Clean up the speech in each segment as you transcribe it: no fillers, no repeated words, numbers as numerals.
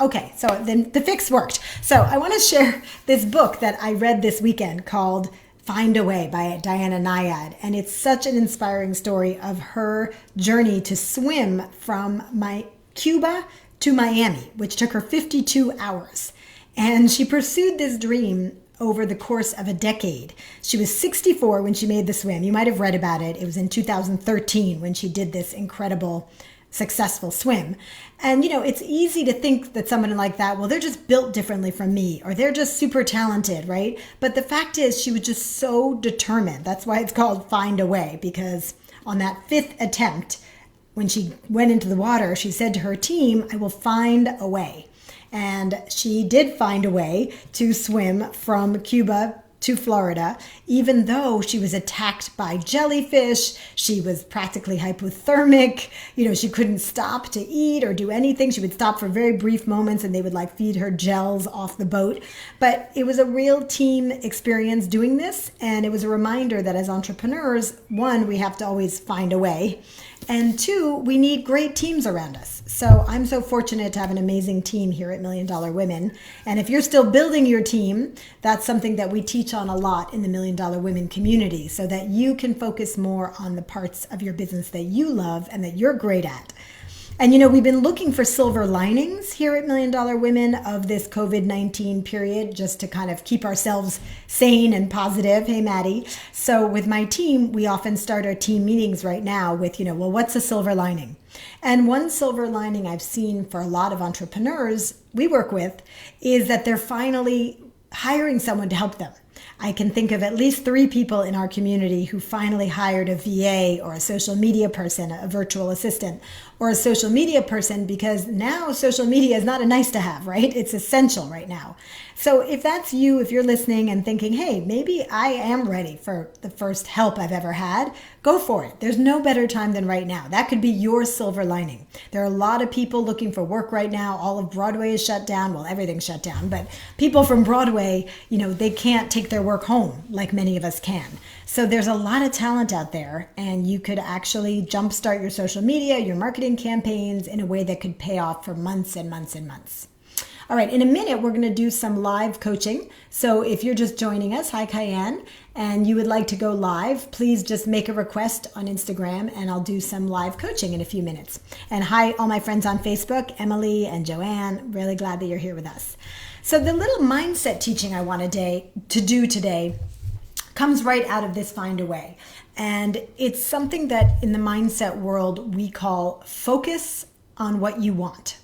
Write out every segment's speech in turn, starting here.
okay, so then the fix worked. So I want to share this book that I read this weekend called Find a Way by Diana Nyad. And it's such an inspiring story of her journey to swim from Cuba to Miami, which took her 52 hours. And she pursued this dream over the course of a decade. She was 64 when she made the swim. You might have read about it. It was in 2013 when she did this incredible, successful swim. And, it's easy to think that someone like that, well, they're just built differently from me, or they're just super talented, right? But the fact is, she was just so determined. That's why it's called Find a Way, because on that fifth attempt, when she went into the water, she said to her team, I will find a way. And she did find a way to swim from Cuba to Florida, even though she was attacked by jellyfish. She was practically hypothermic. She couldn't stop to eat or do anything. She would stop for very brief moments and they would feed her gels off the boat. But it was a real team experience doing this. And it was a reminder that as entrepreneurs, one, we have to always find a way. And two, we need great teams around us. So I'm so fortunate to have an amazing team here at Million Dollar Women. And if you're still building your team, that's something that we teach on a lot in the Million Dollar Women community so that you can focus more on the parts of your business that you love and that you're great at. And we've been looking for silver linings here at Million Dollar Women of this COVID-19 period, just to kind of keep ourselves sane and positive. Hey, Maddie. So with my team, we often start our team meetings right now with, what's a silver lining? And one silver lining I've seen for a lot of entrepreneurs we work with is that they're finally hiring someone to help them. I can think of at least 3 people in our community who finally hired a VA or a social media person, a virtual assistant, or a social media person, because now social media is not a nice to have, right? It's essential right now. So if that's you, if you're listening and thinking, hey, maybe I am ready for the first help I've ever had, go for it. There's no better time than right now. That could be your silver lining. There are a lot of people looking for work right now. All of Broadway is shut down. Well, everything's shut down, but people from Broadway, they can't take their work home like many of us can. So there's a lot of talent out there, and you could actually jumpstart your social media, your marketing campaigns in a way that could pay off for months and months and months. All right, in a minute, we're going to do some live coaching. So if you're just joining us, hi, Cayenne, and you would like to go live, please just make a request on Instagram and I'll do some live coaching in a few minutes. And hi, all my friends on Facebook, Emily and Joanne, really glad that you're here with us. So the little mindset teaching I want to do today comes right out of this Find a Way. And it's something that in the mindset world we call focus on what you want.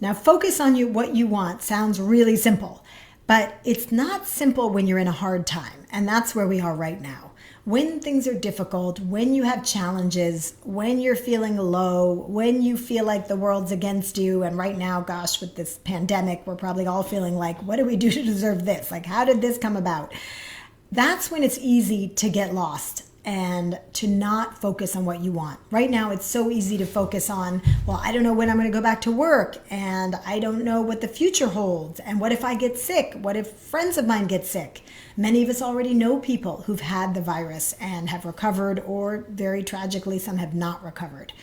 Now, focus on what you want sounds really simple, but it's not simple when you're in a hard time. And that's where we are right now. When things are difficult, when you have challenges, when you're feeling low, when you feel like the world's against you. And right now, gosh, with this pandemic, we're probably all feeling like, what do we do to deserve this? How did this come about? That's when it's easy to get lost and to not focus on what you want. Right now, it's so easy to focus on, well, I don't know when I'm going to go back to work, and I don't know what the future holds, and what if I get sick? What if friends of mine get sick? Many of us already know people who've had the virus and have recovered, or very tragically, some have not recovered.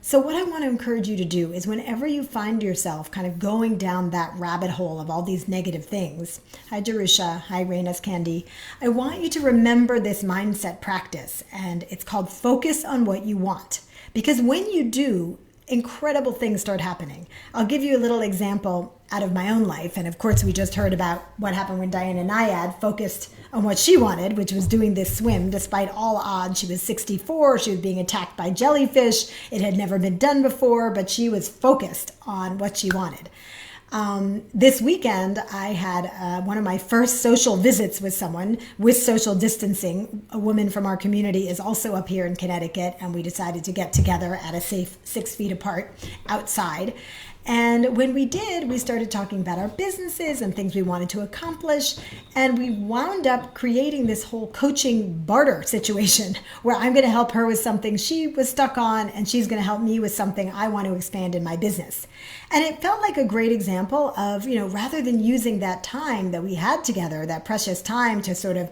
So what I want to encourage you to do is whenever you find yourself kind of going down that rabbit hole of all these negative things, hi Jerusha, hi Raina's Candy, I want you to remember this mindset practice, and it's called focus on what you want. Because when you do, incredible things start happening. I'll give you a little example out of my own life. And of course, we just heard about what happened when Diana Nyad focused on what she wanted, which was doing this swim. Despite all odds, she was 64. She was being attacked by jellyfish. It had never been done before, but she was focused on what she wanted. This weekend, I had one of my first social visits with someone with social distancing. A woman from our community is also up here in Connecticut, and we decided to get together at a safe 6 feet apart outside. And when we did, we started talking about our businesses and things we wanted to accomplish. And we wound up creating this whole coaching barter situation where I'm going to help her with something she was stuck on, and she's going to help me with something I want to expand in my business. And it felt like a great example of, rather than using that time that we had together, that precious time to sort of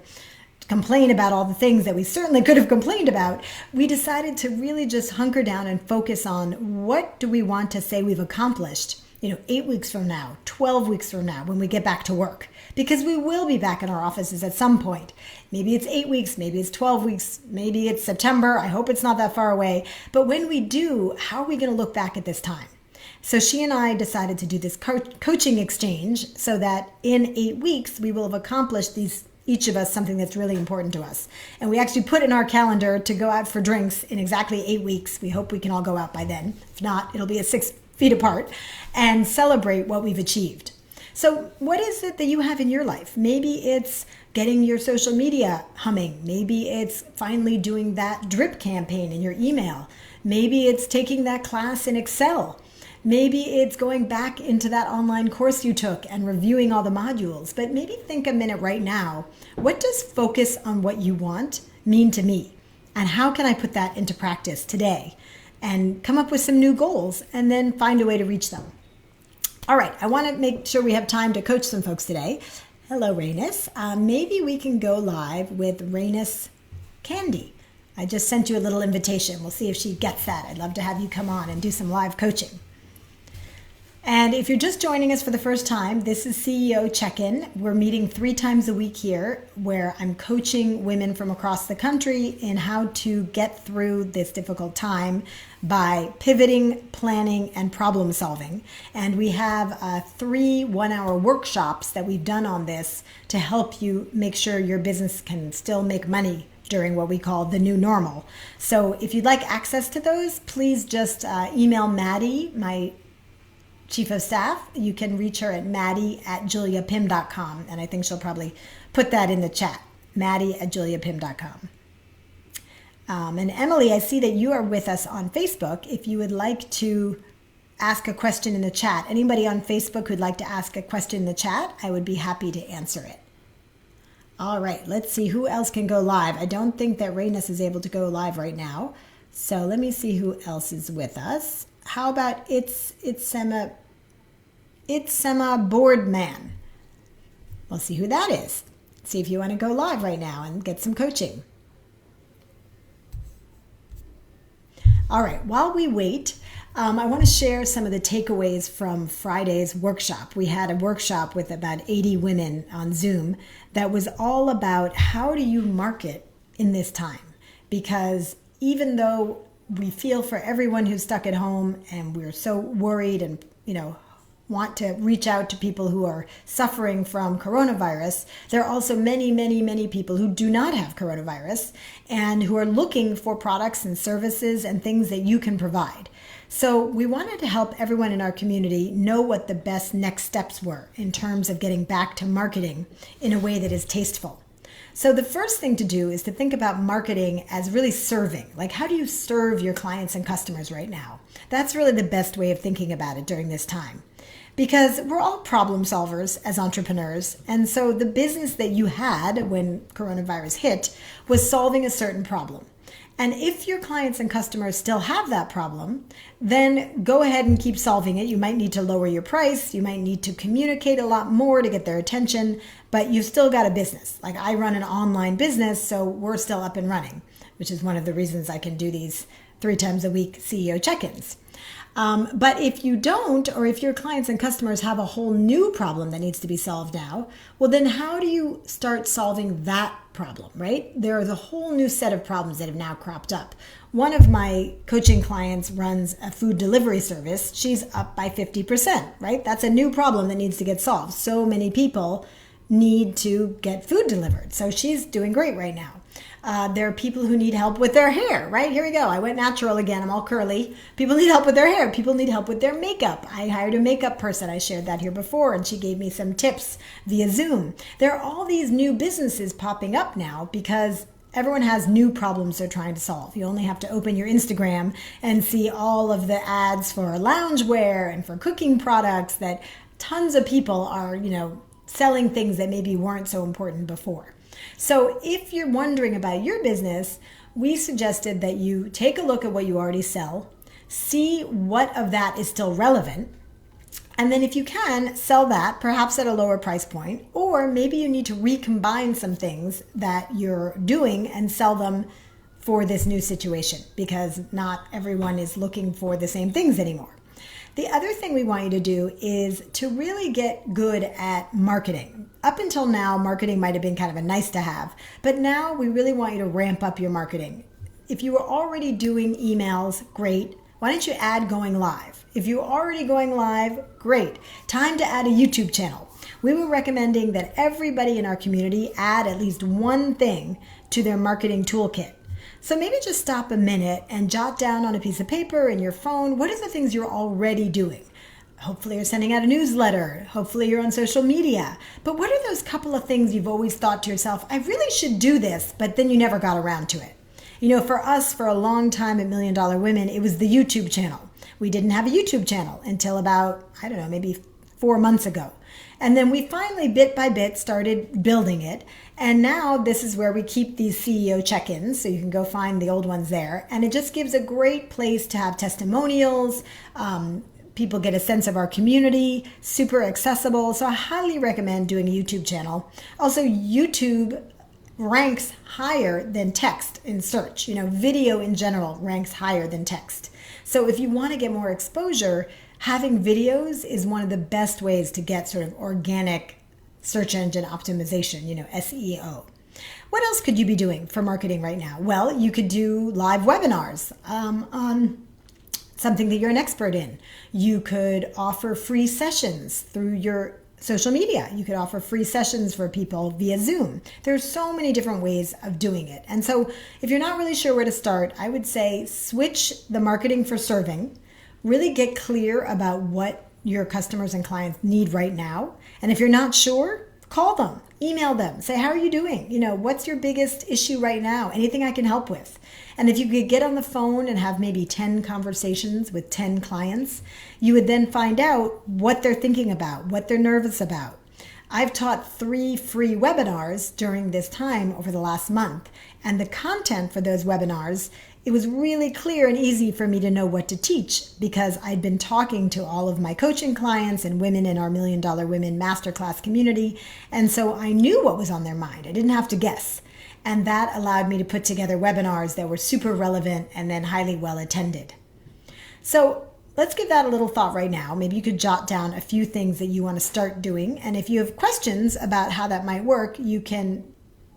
complain about all the things that we certainly could have complained about, we decided to really just hunker down and focus on what do we want to say we've accomplished 8 weeks from now, 12 weeks from now, when we get back to work, because we will be back in our offices at some point. Maybe it's 8 weeks, maybe it's 12 weeks, maybe it's September. I hope it's not that far away. But when we do, how are we going to look back at this time? So she and I decided to do this coaching exchange so that in 8 weeks, we will have accomplished each of us something that's really important to us. And we actually put in our calendar to go out for drinks in exactly 8 weeks. We hope we can all go out by then. If not, it'll be at 6 feet apart, and celebrate what we've achieved. So what is it that you have in your life? Maybe it's getting your social media humming. Maybe it's finally doing that drip campaign in your email. Maybe it's taking that class in Excel. Maybe it's going back into that online course you took and reviewing all the modules. But maybe think a minute right now, what does focus on what you want mean to me? And how can I put that into practice today? And come up with some new goals and then find a way to reach them. All right, I want to make sure we have time to coach some folks today. Hello, Rainus. Maybe we can go live with Rainus Candy. I just sent you a little invitation. We'll see if she gets that. I'd love to have you come on and do some live coaching. And if you're just joining us for the first time, this is CEO Check-In. We're meeting 3 times a week here where I'm coaching women from across the country in how to get through this difficult time by pivoting, planning, and problem solving. And we have 3 one-hour workshops that we've done on this to help you make sure your business can still make money during what we call the new normal. So if you'd like access to those, please just email Maddie, my Chief of Staff. You can reach her at maddie@juliapim.com. And I think she'll probably put that in the chat, maddie@juliapim.com. And Emily, I see that you are with us on Facebook. If you would like to ask a question in the chat, anybody on Facebook who'd like to ask a question in the chat, I would be happy to answer it. All right, let's see who else can go live. I don't think that Rainus is able to go live right now. So let me see who else is with us. How about it's Sema Boardman? We'll see who that is. See if you want to go live right now and get some coaching. All right, while we wait, I want to share some of the takeaways from Friday's workshop. We had a workshop with about 80 women on Zoom that was all about how do you market in this time? Because even though we feel for everyone who's stuck at home and we're so worried and, want to reach out to people who are suffering from coronavirus, there are also many, many, many people who do not have coronavirus and who are looking for products and services and things that you can provide. So we wanted to help everyone in our community know what the best next steps were in terms of getting back to marketing in a way that is tasteful. So the first thing to do is to think about marketing as really serving. Like, how do you serve your clients and customers right now? That's really the best way of thinking about it during this time. Because we're all problem solvers as entrepreneurs. And so the business that you had when coronavirus hit was solving a certain problem. And if your clients and customers still have that problem, then go ahead and keep solving it. You might need to lower your price. You might need to communicate a lot more to get their attention, but you've still got a business. Like, I run an online business, so we're still up and running, which is one of the reasons I can do these 3 times a week CEO check-ins. But if you don't, or if your clients and customers have a whole new problem that needs to be solved now, well, then how do you start solving that problem, right? There is a whole new set of problems that have now cropped up. One of my coaching clients runs a food delivery service. She's up by 50%, right? That's a new problem that needs to get solved. So many people need to get food delivered. So she's doing great right now. There are people who need help with their hair, right? Here we go. I went natural again. I'm all curly. People need help with their hair. People need help with their makeup. I hired a makeup person. I shared that here before, and she gave me some tips via Zoom. There are all these new businesses popping up now because everyone has new problems they're trying to solve. You only have to open your Instagram and see all of the ads for loungewear and for cooking products that tons of people are, selling things that maybe weren't so important before. So if you're wondering about your business, we suggested that you take a look at what you already sell, see what of that is still relevant, and then if you can, sell that perhaps at a lower price point, or maybe you need to recombine some things that you're doing and sell them for this new situation because not everyone is looking for the same things anymore. The other thing we want you to do is to really get good at marketing. Up until now, marketing might have been kind of a nice to have, but now we really want you to ramp up your marketing. If you were already doing emails, great. Why don't you add going live? If you're already going live, great. Time to add a YouTube channel. We were recommending that everybody in our community add at least one thing to their marketing toolkit. So maybe just stop a minute and jot down on a piece of paper in your phone, what are the things you're already doing? Hopefully you're sending out a newsletter. Hopefully you're on social media. But what are those couple of things you've always thought to yourself, I really should do this, but then you never got around to it? You know, for us, for a long time at Million Dollar Women, it was the YouTube channel. We didn't have a YouTube channel until about, I don't know, maybe 4 months ago. And then we finally, bit by bit, started building it. And now this is where we keep these CEO check-ins, so you can go find the old ones there. And it just gives a great place to have testimonials. People get a sense of our community, super accessible. So I highly recommend doing a YouTube channel. Also, YouTube ranks higher than text in search. You know, video in general ranks higher than text. So if you want to get more exposure, having videos is one of the best ways to get sort of organic search engine optimization, you know, SEO. What else could you be doing for marketing right now? Well, you could do live webinars on something that you're an expert in. You could offer free sessions through your social media. You could offer free sessions for people via Zoom. There's so many different ways of doing it. And so if you're not really sure where to start, I would say switch the marketing for serving. Really get clear about what your customers and clients need right now. And if you're not sure, call them, email them, say, how are you doing? You know, what's your biggest issue right now? Anything I can help with? And if you could get on the phone and have maybe 10 conversations with 10 clients, you would then find out what they're thinking about, what they're nervous about. I've taught 3 free webinars during this time over the last month, and the content for those webinars, it was really clear and easy for me to know what to teach because I'd been talking to all of my coaching clients and women in our Million Dollar Women Masterclass community, and so I knew what was on their mind. I didn't have to guess. And that allowed me to put together webinars that were super relevant and then highly well attended. So let's give that a little thought right now. Maybe you could jot down a few things that you want to start doing. And if you have questions about how that might work, you can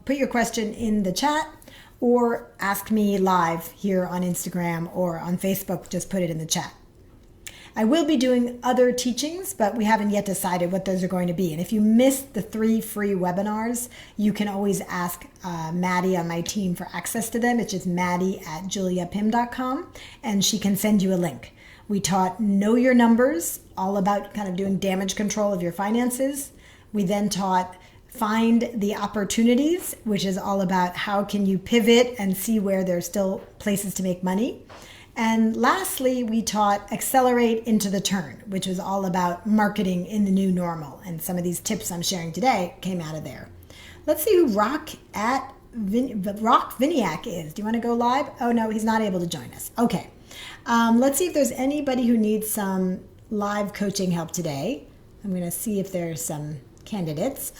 put your question in the chat or ask me live here on Instagram or on Facebook. Just put it in the chat. I will be doing other teachings, but we haven't yet decided what those are going to be. And if you missed the 3 free webinars, you can always ask Maddie on my team for access to them. It's just maddie@juliapim.com, and she can send you a link. We taught Know Your Numbers, all about kind of doing damage control of your finances. We then taught Find the Opportunities, which is all about how can you pivot and see where there's still places to make money. And lastly, we taught Accelerate into the Turn, which was all about marketing in the new normal. And some of these tips I'm sharing today came out of there. Let's see who Rock Viniak is. Do you want to go live? Oh, no, he's not able to join us. Okay. Let's see if there's anybody who needs some live coaching help today. I'm going to see if there's some candidates.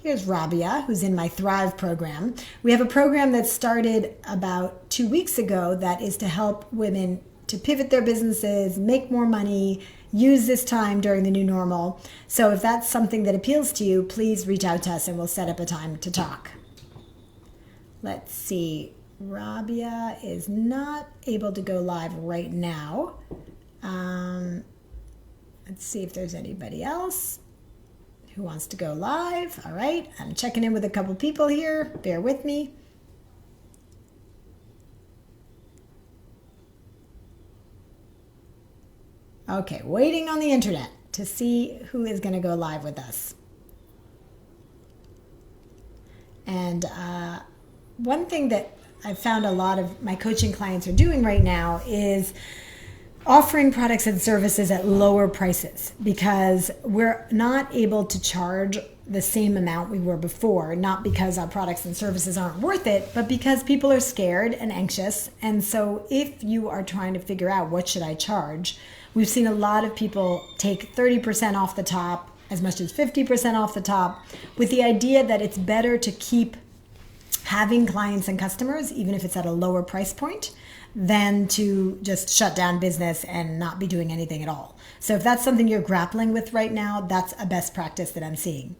Here's Rabia, who's in my Thrive program. We have a program that started about 2 weeks ago that is to help women to pivot their businesses, make more money, use this time during the new normal. So if that's something that appeals to you, please reach out to us and we'll set up a time to talk. Let's see. Rabia is not able to go live right now. Let's see if there's anybody else who wants to go live. All right, I'm checking in with a couple people here. Bear with me. Okay, waiting on the internet to see who is going to go live with us. And one thing that I've found a lot of my coaching clients are doing right now is offering products and services at lower prices because we're not able to charge the same amount we were before, not because our products and services aren't worth it, but because people are scared and anxious. And so if you are trying to figure out what should I charge, we've seen a lot of people take 30% off the top, as much as 50% off the top, with the idea that it's better to keep having clients and customers, even if it's at a lower price point, than to just shut down business and not be doing anything at all. So if that's something you're grappling with right now, that's a best practice that I'm seeing.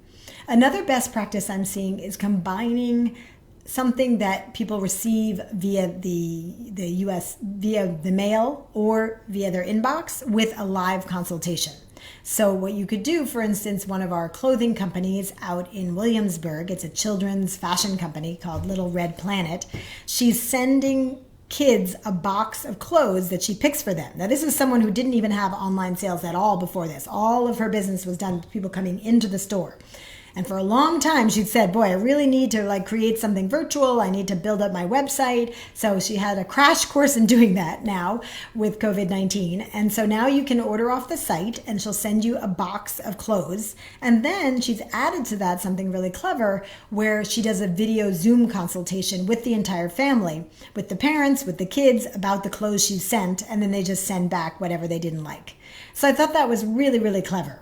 Another best practice I'm seeing is combining something that people receive via the US, via the mail or via their inbox, with a live consultation. So what you could do, for instance, one of our clothing companies out in Williamsburg, it's a children's fashion company called Little Red Planet. She's sending kids a box of clothes that she picks for them. Now, this is someone who didn't even have online sales at all before this. All of her business was done with people coming into the store. And for a long time, she'd said, boy, I really need to create something virtual. I need to build up my website. So she had a crash course in doing that now with COVID-19. And so now you can order off the site and she'll send you a box of clothes. And then she's added to that something really clever where she does a video Zoom consultation with the entire family, with the parents, with the kids, about the clothes she sent. And then they just send back whatever they didn't like. So I thought that was really, really clever.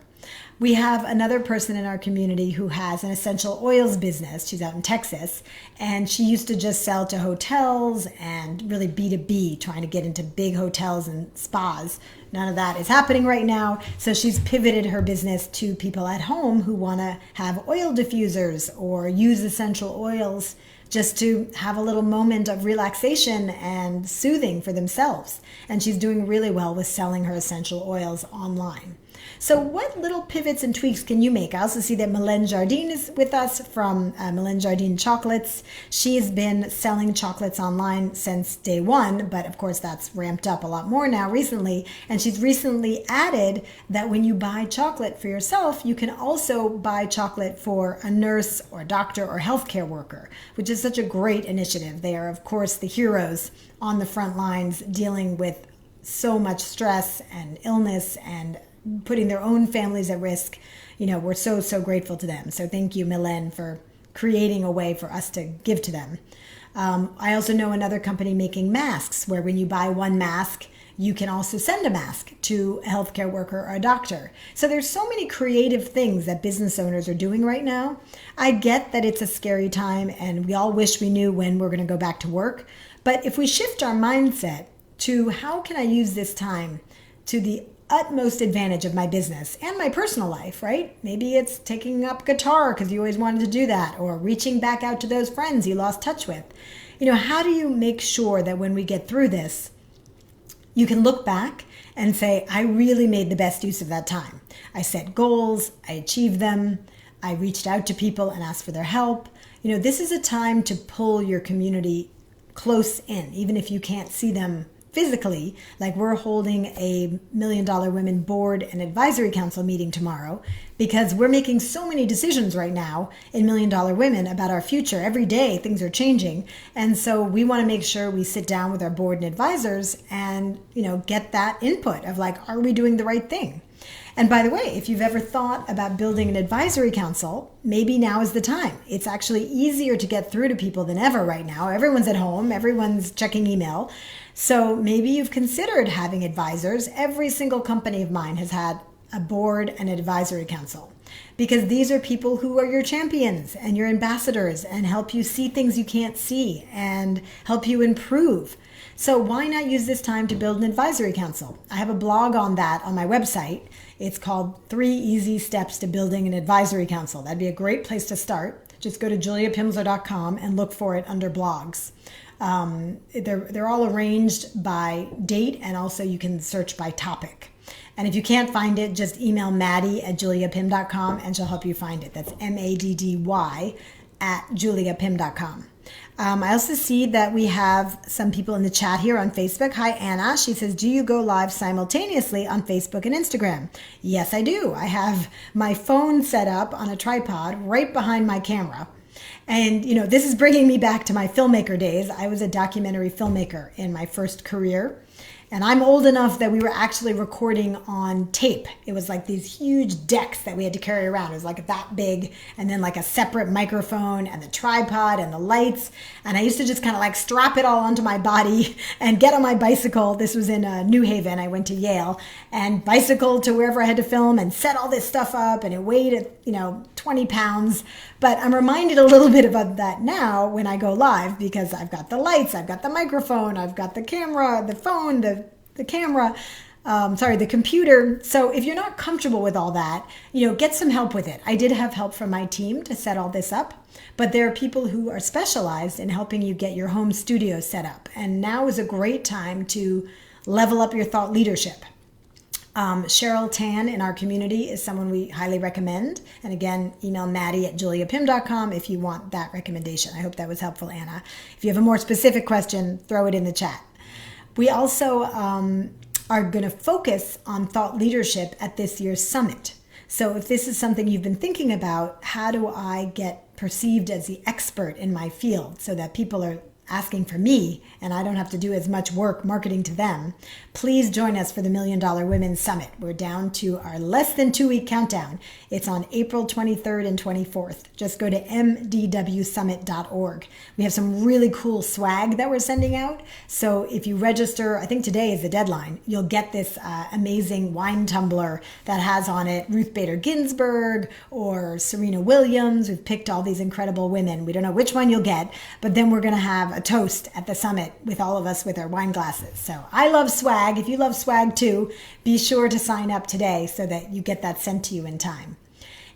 We have another person in our community who has an essential oils business. She's out in Texas, and she used to just sell to hotels and really B2B, trying to get into big hotels and spas. None of that is happening right now. So she's pivoted her business to people at home who want to have oil diffusers or use essential oils just to have a little moment of relaxation and soothing for themselves. And she's doing really well with selling her essential oils online. So what little pivots and tweaks can you make? I also see that Mylène Jardine is with us from Mylène Jardine Chocolates. She has been selling chocolates online since day one, but of course that's ramped up a lot more now recently. And she's recently added that when you buy chocolate for yourself, you can also buy chocolate for a nurse or doctor or healthcare worker, which is such a great initiative. They are, of course, the heroes on the front lines dealing with so much stress and illness and putting their own families at risk. We're so grateful to them. So thank you, Mylène, for creating a way for us to give to them. I also know another company making masks where when you buy one mask, you can also send a mask to a healthcare worker or a doctor. So there's so many creative things that business owners are doing right now. I get that it's a scary time and we all wish we knew when we're going to go back to work. But if we shift our mindset to how can I use this time to the utmost advantage of my business and my personal life, right? Maybe it's taking up guitar because you always wanted to do that, or reaching back out to those friends you lost touch with. How do you make sure that when we get through this, you can look back and say, I really made the best use of that time. I set goals, I achieved them, I reached out to people and asked for their help. This is a time to pull your community close in, even if you can't see them physically. Like, we're holding a $1 Million Women Board and Advisory Council meeting tomorrow because we're making so many decisions right now in $1 Million Women about our future. Every day things are changing. And so we want to make sure we sit down with our board and advisors and, get that input of are we doing the right thing? And by the way, if you've ever thought about building an advisory council, maybe now is the time. It's actually easier to get through to people than ever right now. Everyone's at home, everyone's checking email. So maybe you've considered having advisors. Every single company of mine has had a board and advisory council because these are people who are your champions and your ambassadors and help you see things you can't see and help you improve. So why not use this time to build an advisory council? I have a blog on that on my website. It's called 3 Easy Steps to Building an Advisory Council. That'd be a great place to start. Just go to juliapimsleur.com and look for it under blogs. They're all arranged by date, and also you can search by topic. And if you can't find it, just email Maddie@juliapim.com and she'll help you find it. That's MADDY@juliapim.com. I also see that we have some people in the chat here on Facebook. Hi, Anna. She says, do you go live simultaneously on Facebook and Instagram? Yes, I do. I have my phone set up on a tripod right behind my camera. And, this is bringing me back to my filmmaker days. I was a documentary filmmaker in my first career. And I'm old enough that we were actually recording on tape. It was like these huge decks that we had to carry around. It was like that big, and then like a separate microphone and the tripod and the lights. And I used to just kind of like strap it all onto my body and get on my bicycle. This was in New Haven. I went to Yale and bicycle to wherever I had to film and set all this stuff up. And it weighed, 20 pounds. But I'm reminded a little bit about that now when I go live, because I've got the lights, I've got the microphone, I've got the camera, the phone, the camera, the computer. So if you're not comfortable with all that, get some help with it. I did have help from my team to set all this up, but there are people who are specialized in helping you get your home studio set up. And now is a great time to level up your thought leadership. Cheryl Tan in our community is someone we highly recommend. And again, email Maddie at juliapim.com if you want that recommendation. I hope that was helpful, Anna. If you have a more specific question, throw it in the chat. We also are going to focus on thought leadership at this year's summit. So if this is something you've been thinking about, how do I get perceived as the expert in my field so that people are asking for me and I don't have to do as much work marketing to them, please join us for the $1 Million Women's Summit. We're down to our less than 2-week countdown. It's on April 23rd and 24th. Just go to mdwsummit.org. We have some really cool swag that we're sending out. So if you register, I think today is the deadline, you'll get this amazing wine tumbler that has on it Ruth Bader Ginsburg or Serena Williams. We've picked all these incredible women. We don't know which one you'll get, but then we're going to have a toast at the summit with all of us with our wine glasses. So I love swag. If you love swag too, be sure to sign up today so that you get that sent to you in time.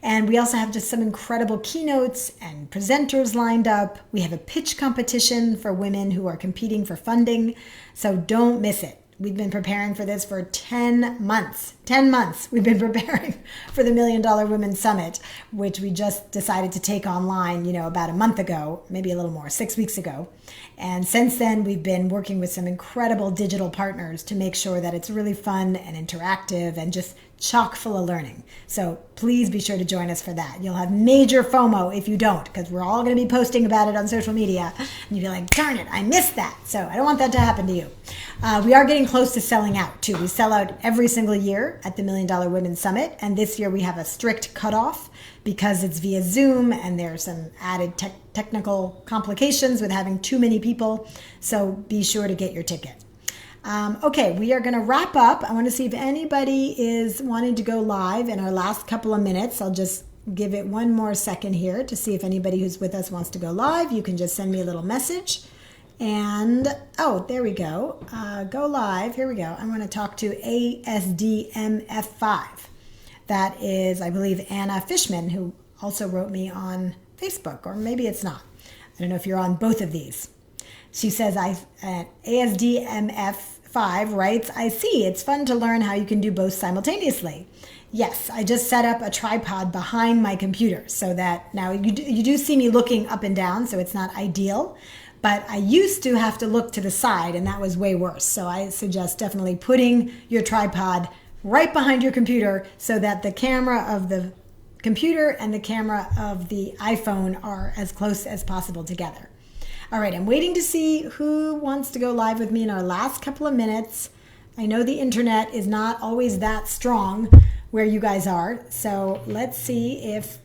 And we also have just some incredible keynotes and presenters lined up. We have a pitch competition for women who are competing for funding. So don't miss it. We've been preparing for this for 10 months. 10 months we've been preparing for the $1 Million Women's Summit, which we just decided to take online, about a month ago, maybe a little more, 6 weeks ago. And since then, we've been working with some incredible digital partners to make sure that it's really fun and interactive and just chock full of learning. So please be sure to join us for that. You'll have major FOMO if you don't, because we're all going to be posting about it on social media. And you'll be like, darn it, I missed that. So I don't want that to happen to you. We are getting close to selling out too. We sell out every single year at the $1 Million Women's Summit. And this year we have a strict cutoff because it's via Zoom and there's some added technical complications with having too many people. So be sure to get your ticket. Okay, we are going to wrap up. I want to see if anybody is wanting to go live in our last couple of minutes. I'll just give it one more second here to see if anybody who's with us wants to go live. You can just send me a little message. And, there we go. Go live. Here we go. I'm going to talk to ASDMF5. That is, I believe, Anna Fishman, who also wrote me on Facebook, or maybe it's not. I don't know if you're on both of these. She says, ASDMF5 writes, I see, it's fun to learn how you can do both simultaneously. Yes, I just set up a tripod behind my computer so that now you do see me looking up and down, so it's not ideal. But I used to have to look to the side, and that was way worse. So I suggest definitely putting your tripod right behind your computer so that the camera of the computer and the camera of the iPhone are as close as possible together. All right, I'm waiting to see who wants to go live with me in our last couple of minutes. I know the internet is not always that strong where you guys are, so let's see if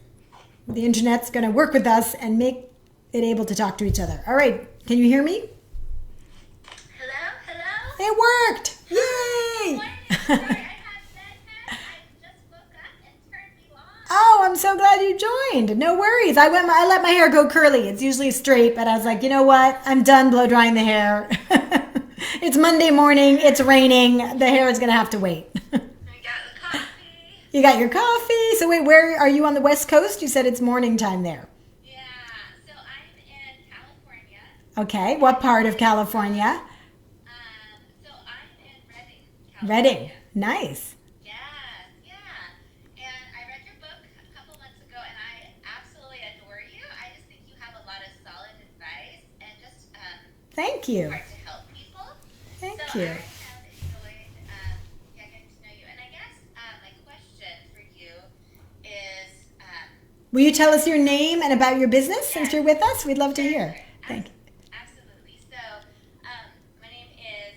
the internet's going to work with us and make it able to talk to each other. All right, can you hear me? Hello? It worked! Yay! Sorry, I had bedtime. I just woke up and turned you on. Oh, I'm so glad you joined. No worries. I let my hair go curly. It's usually straight, but I was like, you know what? I'm done blow drying the hair. It's Monday morning. It's raining. The hair is going to have to wait. I got the coffee. You got your coffee. So wait, where are you on the West Coast? You said it's morning time there. Yeah, so I'm in California. Okay. What part of California? So I'm in Redding, California. Redding. Nice. Yeah. And I read your book a couple months ago, and I absolutely adore you. I just think you have a lot of solid advice and just Thank you. hard to help people. Thank So you. I have enjoyed getting to know you. And I guess my question for you is... Will you tell us your name and about your business since you're with us? We'd love to hear. Sure. Thank you. Absolutely. So, my name is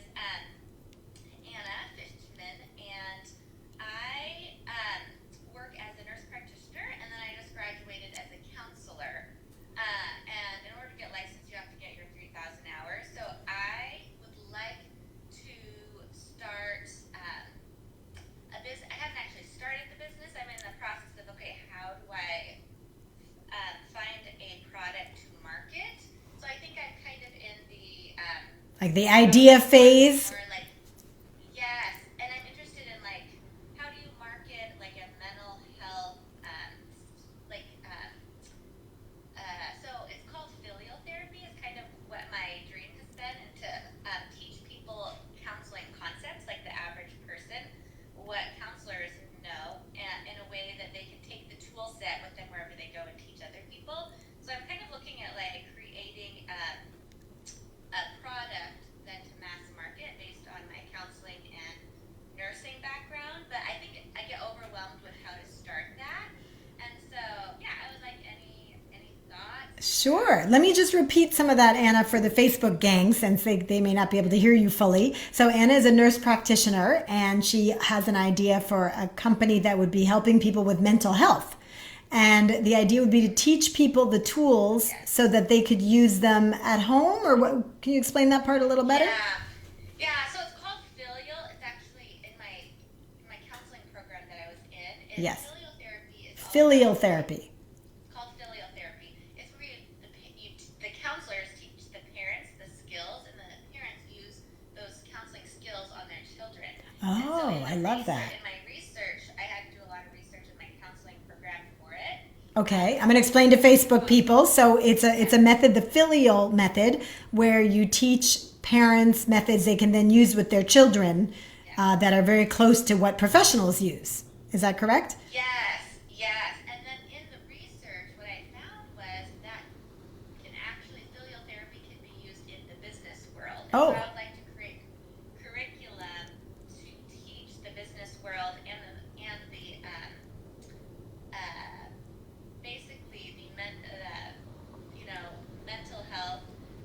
Like the idea phase. Or like, yes, and I'm interested in like how do you market like a mental health, like so it's called filial therapy. It's kind of what my dream has been, and to teach people counseling concepts like the average person, what counselors know, and in a way that they can take the tool set with them wherever they go and teach other people. So I'm kind of looking at like creating a product then to mass market based on my counseling and nursing background. But I think I get overwhelmed with how to start that. And so yeah, I was like, any thoughts? Sure. Let me just repeat some of that, Anna, for the Facebook gang, since they may not be able to hear you fully. So Anna is a nurse practitioner, and she has an idea for a company that would be helping people with mental health. And the idea would be to teach people the tools so that they could use them at home, or what? Can you explain that part a little better? Yeah. So it's called Filial. It's actually in my counseling program that I was in. Yes. Filial therapy is Filial therapy. It's called filial therapy. It's where the counselors teach the parents the skills, and the parents use those counseling skills on their children. Oh, I love that. In my research, I had to do a lot of research in my counseling program for it. Okay, I'm going to explain to Facebook people. So it's a method, the filial method, where you teach parents methods they can then use with their children that are very close to what professionals use. Is that correct? Yes. And then in the research, what I found was that filial therapy can be used in the business world. Oh. So I would like to create curriculum to teach the business world and the basically the mental health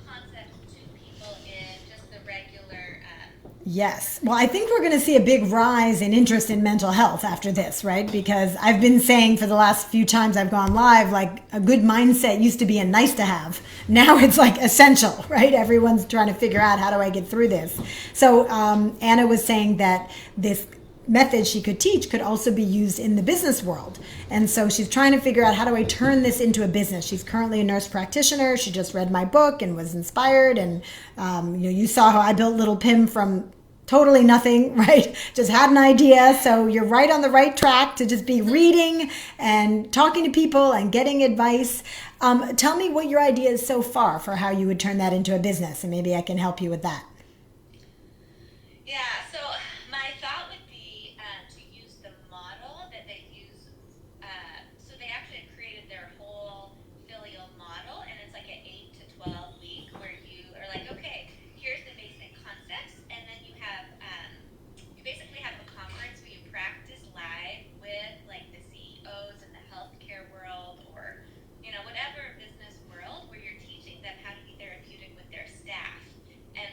concepts to people in just the regular. Yes. Well, I think we're going to see a big rise in interest in mental health after this, right? Because I've been saying for the last few times I've gone live, like a good mindset used to be a nice to have. Now it's like essential, right? Everyone's trying to figure out, how do I get through this? So Anna was saying that this method she could teach could also be used in the business world. And so she's trying to figure out, how do I turn this into a business? She's currently a nurse practitioner. She just read my book and was inspired. And you saw how I built Little Pim from totally nothing, right? Just had an idea. So you're right on the right track to just be reading and talking to people and getting advice. Tell me what your idea is so far for how you would turn that into a business, and maybe I can help you with that. Yeah, so my thought would be to use the model that they use. So they actually created their whole filial model, and it's like an 8 to 12 week where you are like, okay, here's the basic concepts, and then you basically have a conference where you practice live with like the CEOs in the healthcare world, or whatever business world, where you're teaching them how to be therapeutic with their staff. And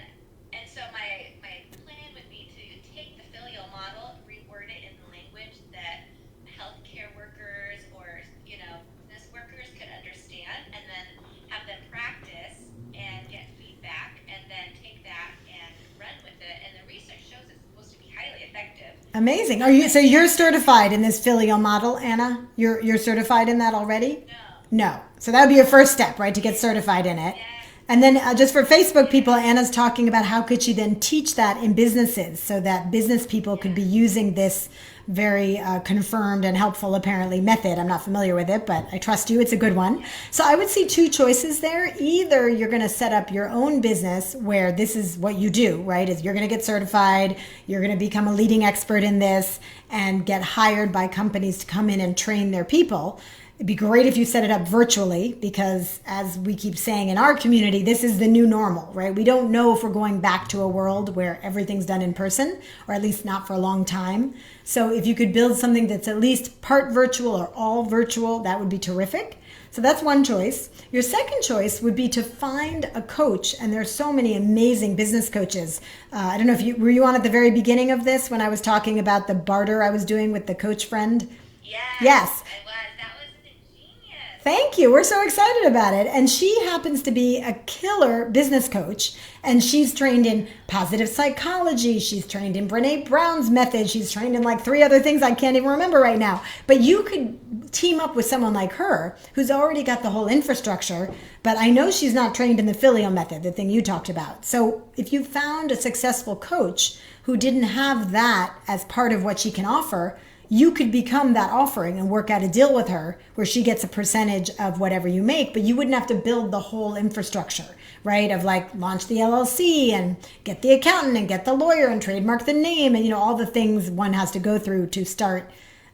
so my plan would be to take the filial model, reword it in the language that healthcare workers or business workers could understand, and then have them practice and get feedback, and then take that and run with it. And the research shows it's supposed to be highly effective. Amazing. So you're certified in this filial model, Anna? You're certified in that already? No. So that would be your first step, right, to get certified in it. Yes. And then just for Facebook people, Anna's talking about how could she then teach that in businesses so that business people could be using this very confirmed and helpful, apparently, method. I'm not familiar with it, but I trust you. It's a good one. So I would see two choices there. Either you're going to set up your own business where this is what you do, right? Is you're going to get certified, you're going to become a leading expert in this and get hired by companies to come in and train their people. It'd be great if you set it up virtually, because as we keep saying in our community, this is the new normal, right? We don't know if we're going back to a world where everything's done in person, or at least not for a long time. So if you could build something that's at least part virtual or all virtual, that would be terrific. So that's one choice. Your second choice would be to find a coach, and there's so many amazing business coaches. I don't know if were you on at the very beginning of this when I was talking about the barter I was doing with the coach friend? Yes. Yes. I was. That was ingenious. Thank you. We're so excited about it. And she happens to be a killer business coach. And she's trained in positive psychology. She's trained in Brene Brown's method. She's trained in like 3 other things I can't even remember right now. But you could team up with someone like her who's already got the whole infrastructure. But I know she's not trained in the filial method, the thing you talked about. So if you found a successful coach who didn't have that as part of what she can offer, you could become that offering and work out a deal with her where she gets a percentage of whatever you make, but you wouldn't have to build the whole infrastructure, right? Of like launch the LLC and get the accountant and get the lawyer and trademark the name and, all the things one has to go through to start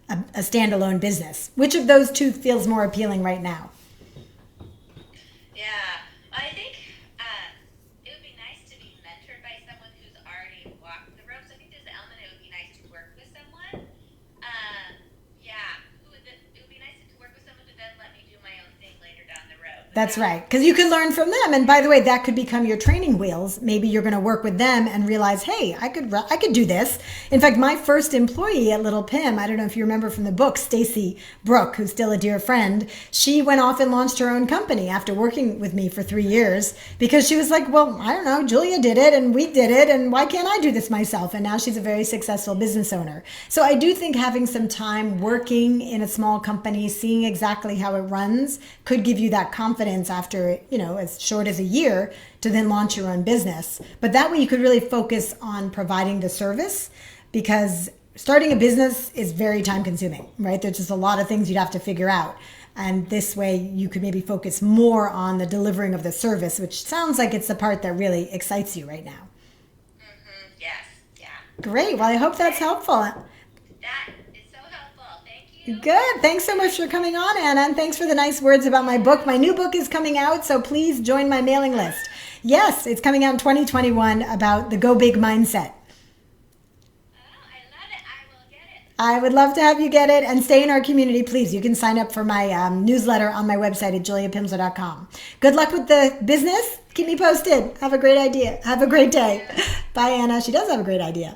a standalone business. Which of those two feels more appealing right now? Yeah, I think it would be nice to be mentored by someone who's already walked the ropes. I think there's an element it would be nice to work with someone. It would be nice to work with someone who then let me do my own thing later down the road. That's right. Because you can learn from them. And by the way, that could become your training wheels. Maybe you're going to work with them and realize, hey, I could do this. In fact, my first employee at Little Pim, I don't know if you remember from the book, Stacy Brooke, who's still a dear friend, she went off and launched her own company after working with me for 3 years because she was like, well, I don't know, Julia did it and we did it. And why can't I do this myself? And now she's a very successful business owner. So I do think having some time working in a small company, seeing exactly how it runs could give you that confidence after, as short as a year to then launch your own business. But that way you could really focus on providing the service because starting a business is very time consuming, right? There's just a lot of things you'd have to figure out. And this way you could maybe focus more on the delivering of the service, which sounds like it's the part that really excites you right now. Mm-hmm. Yes. Yeah. Great. Well, I hope that's helpful. That is so helpful. Thank you. Good. Thanks so much for coming on, Anna. And thanks for the nice words about my book. My new book is coming out, so please join my mailing list. Yes, it's coming out in 2021 about the Go Big mindset. I would love to have you get it and stay in our community, please. You can sign up for my newsletter on my website at juliapimsleur.com. Good luck with the business. Keep me posted. Have a great idea. Have a great day. Bye, Anna. She does have a great idea.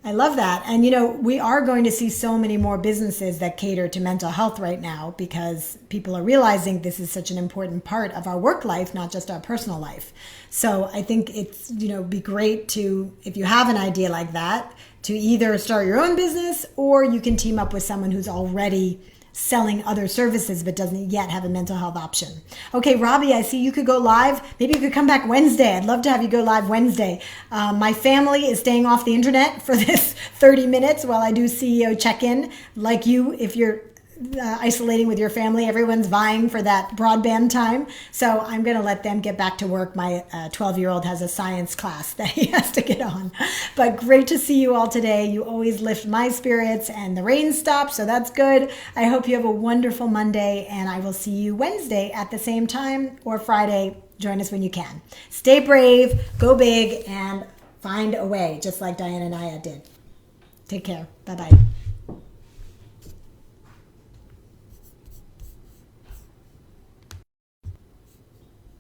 I love that. And, we are going to see so many more businesses that cater to mental health right now because people are realizing this is such an important part of our work life, not just our personal life. So I think it's, be great to, if you have an idea like that, to either start your own business or you can team up with someone who's already selling other services but doesn't yet have a mental health option. Okay, Robbie, I see you could go live. Maybe you could come back Wednesday. I'd love to have you go live Wednesday. My family is staying off the internet for this 30 minutes while I do CEO check-in. Like you, if you're isolating with your family, everyone's vying for that broadband time. So I'm going to let them get back to work. My 12-year-old has a science class that he has to get on. But great to see you all today. You always lift my spirits and the rain stopped, so that's good. I hope you have a wonderful Monday, and I will see you Wednesday at the same time or Friday. Join us when you can. Stay brave, go big, and find a way, just like Diana and I did. Take care. Bye-bye.